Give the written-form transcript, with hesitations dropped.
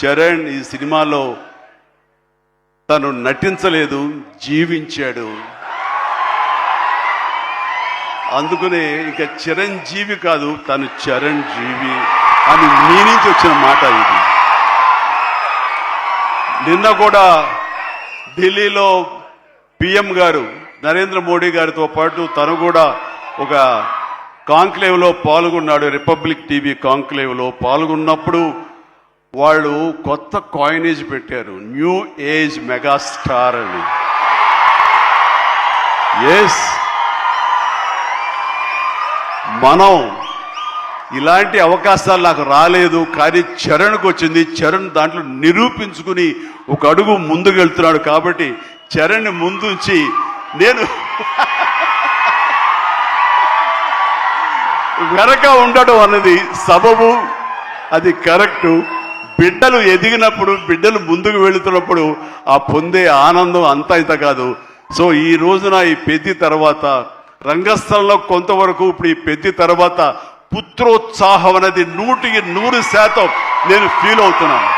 చరణ్ ఈ సినిమాలో తను నటించలేదు, జీవించాడు. అందుకనే ఇక చిరంజీవి కాదు, తను చరణ్ జీవి అని మీ నుంచి వచ్చిన మాట ఇది. నిన్న కూడా ఢిల్లీలో పిఎం గారు నరేంద్ర మోడీ గారితో పాటు తను కూడా ఒక కాంక్లేవ్లో పాల్గొన్నాడు. రిపబ్లిక్ టీవీ కాంక్లేవ్లో పాల్గొన్నప్పుడు వాళ్ళు కొత్త కాయినేజ్ పెట్టారు, న్యూ ఏజ్ మెగాస్టార్ అని. ఎస్, మనం ఇలాంటి అవకాశాలు నాకు రాలేదు, కానీ చరణ్కు వచ్చింది. చరణ్ దాంట్లో నిరూపించుకుని ఒక అడుగు ముందుకు వెళ్తున్నాడు. కాబట్టి చరణ్ ముందుంచి నేను వెనక ఉండడం అన్నది సబబు, అది కరెక్టు. బిడ్డలు ఎదిగినప్పుడు, బిడ్డలు ముందుకు వెళుతున్నప్పుడు ఆ పొందే ఆనందం అంతా ఇంత కాదు. సో ఈ రోజున ఈ పెద్ది తర్వాత రంగస్థలంలో కొంతవరకు, ఇప్పుడు ఈ పెద్ది తర్వాత పుత్రోత్సాహం అనేది 100% నేను ఫీల్ అవుతున్నాను.